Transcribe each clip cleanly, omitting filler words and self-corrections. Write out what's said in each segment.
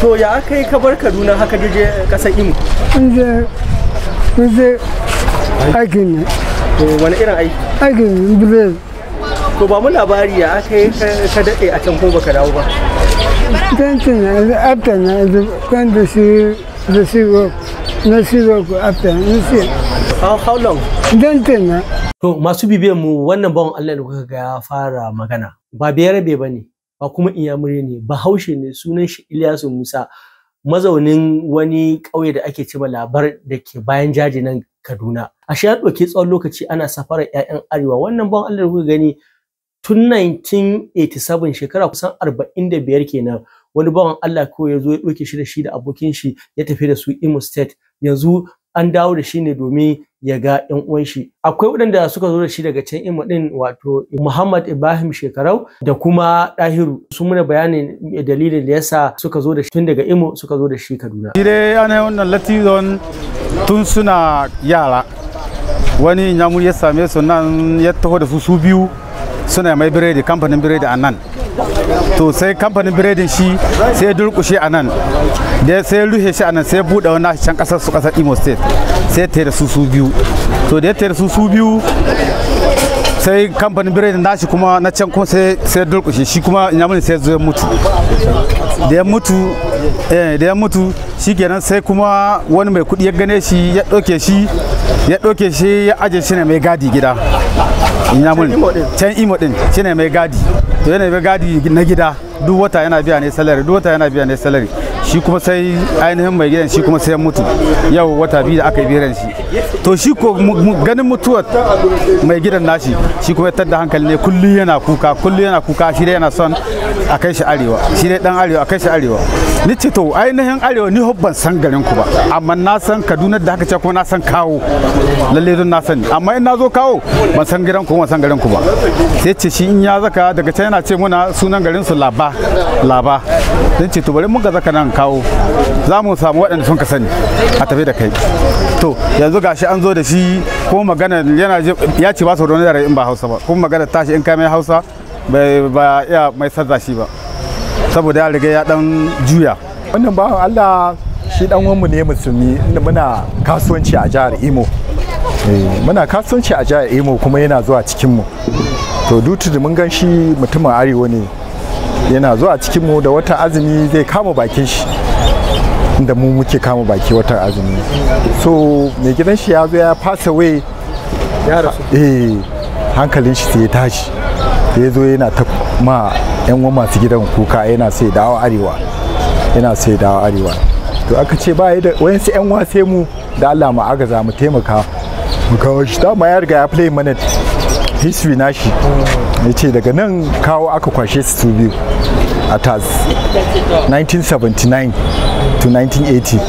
To ya aka yi ka bar Kaduna haka je kasar Imo? Kuje aikin ne. To wani irin aiki? Aikin biredi. To ba mu labari ya aka yi ka daɗe a can ko baka dawo ba? Tantin na after na kan da shi ko after na shi. How long? Tantin na. To masu bibiyan mu wannan bawan Allah da kuka ga ya fara magana ba Beyarabe bane ba kuma Inyamuri ne, Bahaushe ne, sunan shi Ilyasu Musa, mazaunin wani ƙauye da ake cewa Labar da ke bayan jaji nan Kaduna. Ashe ya ɗauki tsawon lokaci ana safarar 'ya'yan Arewa. Wannan bawan Allah da kuka gani tun 1987 shekara kusan 45 kenan wani bawan Allah ko ya zo ya ɗauke shi da shi da abokin shi ya tafi da su Imo State. Yanzu an dawo da shi ne domin ya ga 'yan uwan shi. Akwai waɗanda suka zo da shi daga can Imo din, wato Muhammad Ibrahim Shekarau da kuma Dahiru. Sun muna bayanin dalilin da yasa suka zo da shi tun daga Imo suka zo da shi Kaduna. Shi dai ana wannan latizon tun suna yara. Wani Inyamuri ya same su nan ya taho da su biyu suna mai biredi, kamfanin biredi a nan. To sai kamfanin biredin shi sai ya durkushe a nan, da sai ya ruhe shi a nan sai ya buɗe wani can ƙasar su ƙasar Imo State, sai ya tare da su biyu. To da ya tare da su biyu sai kamfanin biredin nashi kuma na can kuma sai ya durkushe shi kuma Inyamuri sai ya mutu. Da ya mutu shikenan sai kuma wani mai kuɗi ya gane shi ya ɗauke shi ya aje shi ne mai gadi gida. Inyamuri can Imo din shine mai gadi, to yana mai gadi na gida, duk wata yana biya ne salary, shi kuma sai ainihin mai gidan shi kuma sai mutu yau wata biyu da aka yi biran shi. To shi ko ganin mutuwar mai gidan nashi shi kuma ya tada hankali ne, kullum yana kuka shi dai yana son a kai shi arewa, shi dai dan arewa a kai shi arewa. Ni ce to ainihin arewa ni ban san garin ku ba, amma na san Kaduna da haka ce kuma na san Kawo, lalle don na sani, amma in na zo Kawo ban san gidan ku ban san garin ku ba. Sai ce shi in ya zaka daga can yana ce muna sunan garin su Laba. Sai ce to bari mun ga zaka nan Kawo za mu samu waɗanda sun ka sani a tafi da kai. To yanzu gashi an zo da shi ko magana ya ce ba su da wani yare in ba Hausa ba, kuma magana tashi in kai mai Hausa ba ya mai sadda shi ba, saboda ya riga ya dan juya. Wannan bawan Allah shi dan uwanmu ne musulmi, inda muna kasuwanci a jihar Imo. Muna kasuwanci a jihar Imo kuma yana zuwa cikin mu. To dutu da mun gan shi mutumin arewa ne, yana zuwa cikin mu da watan azumi zai kama bakin shi, inda mu muke kama baki watan azumi. So mai gidan shi ya zo ya pass away, Ya rasu. hankalin shi sai ya tashi, ya zo yana ta ma 'yan uwan masu gidan kuka, yana sai dawo arewa. To aka ce ba da wayansu 'yan uwa sai mu da Allah mu agaza mu taimaka mu kawo shi. Dama ya riga ya play mana history nashi, ya ce daga nan Kawo aka kwashe su biyu a tas 1979 to 1980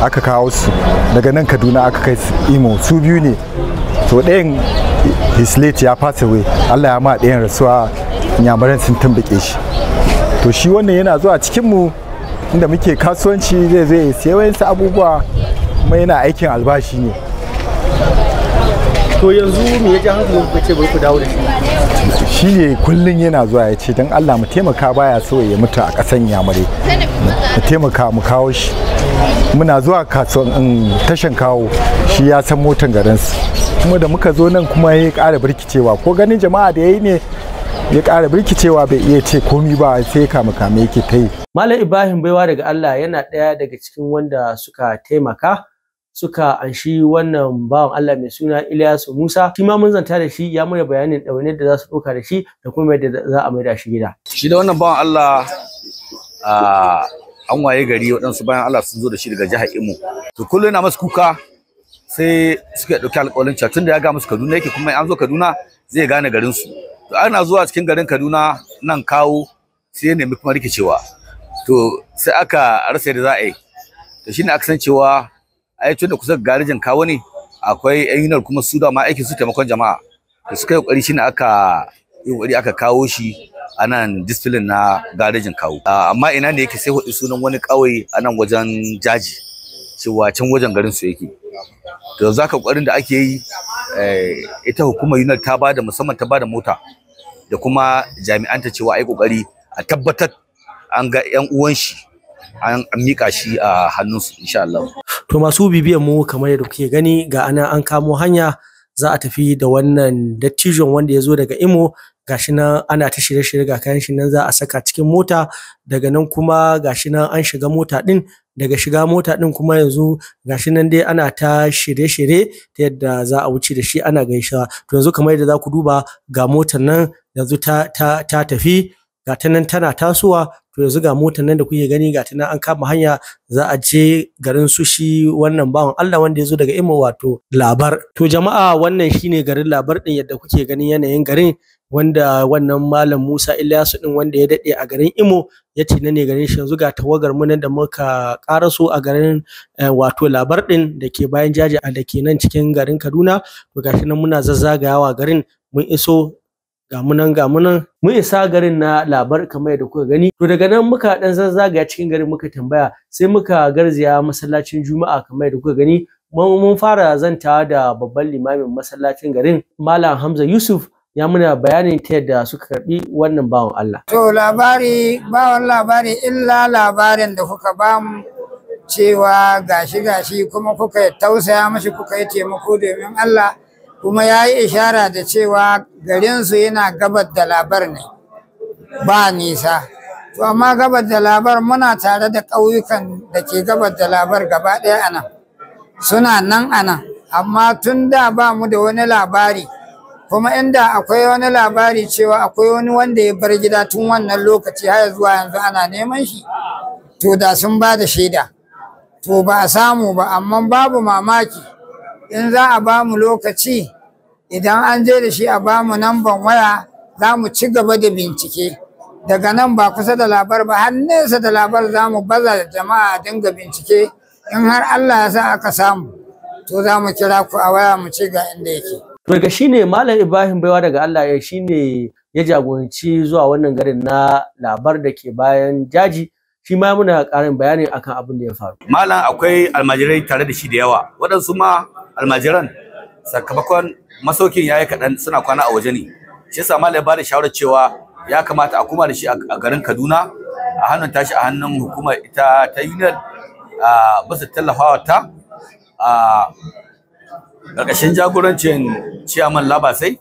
aka kawo su daga nan Kaduna aka kai su Imo, su biyu ne. To ɗayan his late ya pass away, Allah ya ma ɗayan rasuwa, Inyamuran sun tambake shi. To shi wannan yana zuwa cikin mu inda muke kasuwanci, zai zo ya siya wayansu abubuwa kuma yana aikin albashi ne. To yanzu me ya ji hankalin ku ce bari ku dawo da shi? Shi ne kullum yana zuwa ya ce don Allah mu taimaka, baya so ya mutu a ƙasan Inyamure, mu taimaka mu kawo shi. Muna zuwa kasuwan tashan Kawo, shi ya san motan garinsu, kuma da muka zo nan kuma ya ƙara birkicewa, ko ganin jama'a da ya yi ne ya ƙara birkicewa, bai iya ce komi ba, sai kame yake ta yi. Malam Ibrahim Baiwa daga Allah yana ɗaya daga cikin wanda suka taimaka suka anshi wannan bawan Allah mai suna Ilyasu Musa. Shi ma mun zanta da shi, ya mana bayanin ɗawainiyar da za su ɗauka da shi da kuma yadda za a maida shi gida. Shi da wannan bawan Allah an waye gari waɗansu bayan Allah sun zo da shi daga jihar Imo. To kullum yana masu kuka, sai suka ɗauki alƙawarin cewa tun da ya ga musu Kaduna yake, kuma an zo Kaduna zai gane garinsu. To ana zuwa cikin garin Kaduna nan Kawo sai ya nemi kuma rikicewa. To sai aka rasa yadda za a yi. To shine aka san cewa ai tun da kusa ga garejin Kawo ne akwai yan yunar kuma su da ma aikin su taimakon jama'a. To suka yi kokari shine aka kawo shi a nan discipline na garejin Kawo. Amma ina ne yake sai hudu sunan wani ƙauye a nan wajen jaji, cewa can wajen garin su yake. To zaka kokarin da ake yi, ita hukumar yunar ta bada, musamman ta bada mota da kuma jami'anta cewa ai kokari a tabbatar an ga yan uwan shi an mika shi a hannunsu insha Allah. To masu bibiyan mu kamar yadda kuke gani ga ana an kamo hanya za a tafi da wannan dattijon wanda ya zo daga Imo, gashi nan ana ta shirye-shirye ga kayan shi nan za a saka cikin mota, daga nan kuma gashi nan an shiga mota din, daga shiga mota din kuma yanzu gashi nan dai ana ta shirye-shirye ta yadda za a wuce da shi ana gaishawa. To yanzu kamar yadda za ku duba ga motar nan yanzu ta tafi, ga ta nan tana tasowa. To yanzu ga motar nan da kuke gani ga ta nan an kama hanya za a je garin su shi wannan bawan Allah wanda ya zo daga Imo wato Labar. To jama'a wannan shine garin Labar din yadda kuke ganin yanayin garin, wanda wannan Malam Musa Ilyasu din wanda ya dade a garin Imo ya ce ne garin shi. Yanzu ga tawagar mu nan da muka karaso a garin wato Labar din da ke bayan jaji da ke nan cikin garin Kaduna. To gashi nan muna zazzagayawa garin, mun iso ga munan mun isa garin na Labar kamar yadda kuka gani. To daga nan muka dan zazzagaya cikin garin muka tambaya, sai muka garzaya masallacin Juma'a kamar yadda kuka gani. Mun fara zantawa da babban limamin masallacin garin Malam Hamza Yusuf, ya muna bayanin ta yadda suka karbi wannan bawan Allah. To bawan labari illa labarin da kuka bamu cewa gashi kuma kuka tausaya mashi, kuka yi taimako domin Allah, kuma ya yi ishara da cewa garinsu yana gabar da Labar ne, ba nisa. To amma gabar da Labar muna tare da ƙauyukan da ke gabar da Labar gaba ɗaya anan, suna nan anan, amma tun da ba mu da wani labari, kuma inda akwai wani labari cewa akwai wani wanda ya bar gida tun wannan lokaci har zuwa yanzu ana neman shi, to da sun ba da shaida. To ba a samu ba, amma babu mamaki in za a ba mu lokaci, idan an je da shi a ba mu namban waya, za mu ci gaba da bincike daga nan ba kusa da Labar ba har nesa da Labar, za mu baza da jama'a a dinga bincike. In har Allah ya sa aka samu, to za mu kira ku a waya mu ci ga inda yake. Daga shine Malam Ibrahim Baiwa daga Allah ya shine ya jagoranci zuwa wannan garin na Labar da ke bayan jaji. Shi ma muna ƙarin bayani akan abin da ya faru. Malam akwai almajirai tare da shi da yawa, waɗansu ma almajiran sakamakon masaukin yayi kaɗan suna kwana a waje ne. Shi yasa Malam ya bada shawarar cewa ya kamata a kuma da shi a garin Kaduna, a hannun tashi a hannun hukumar ita ta Union a bisa tallafawa ta a ƙarƙashin jagorancin Ciyaman Labasai,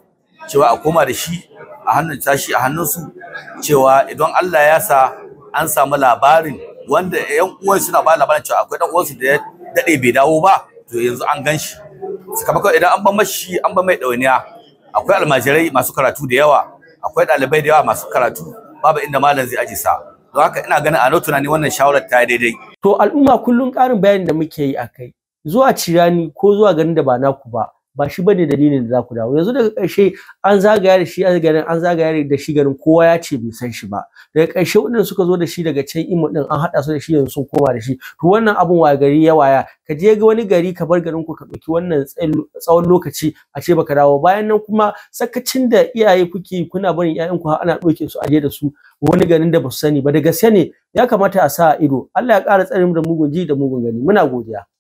cewa a koma da shi a hannun tashi a hannunsu, cewa idan Allah ya sa an samu labarin wanda yan uwan suna ba labarin cewa akwai dan uwansu da ya dade bai dawo ba, to yanzu an gan shi. Sakamakon idan an ban mashi an ban mai ɗawainiya, akwai almajirai masu karatu da yawa, akwai ɗalibai da yawa masu karatu, babu inda malam zai aje sa. Don haka ina ganin a tunani wannan shawarar ta daidai. To al'umma kullum ƙarin bayani da muke yi akai, zuwa cirani ko zuwa garin da ba naku ba shi bane dalilin da za ku dawo. Yanzu daga ƙarshe an zagaya da shi a garin, an zagaya da shi garin, kowa ya ce bai san shi ba. Daga ƙarshe waɗanda suka zo da shi daga can Imo ɗin an haɗa su da shi yanzu sun koma da shi. To wannan abun wa gari ya waya, ka je ga wani gari ka bar garin ku ka ɗauki wannan tsawon lokaci a ce baka dawo. Bayan nan kuma sakacin da iyaye kuke kuna barin ƴaƴanku har ana ɗauke su aje da su wani garin da ba su sani ba. Da gaske ne ya kamata a sa ido. Allah ya ƙara tsare mu da mugun ji da mugun gani. Muna godiya.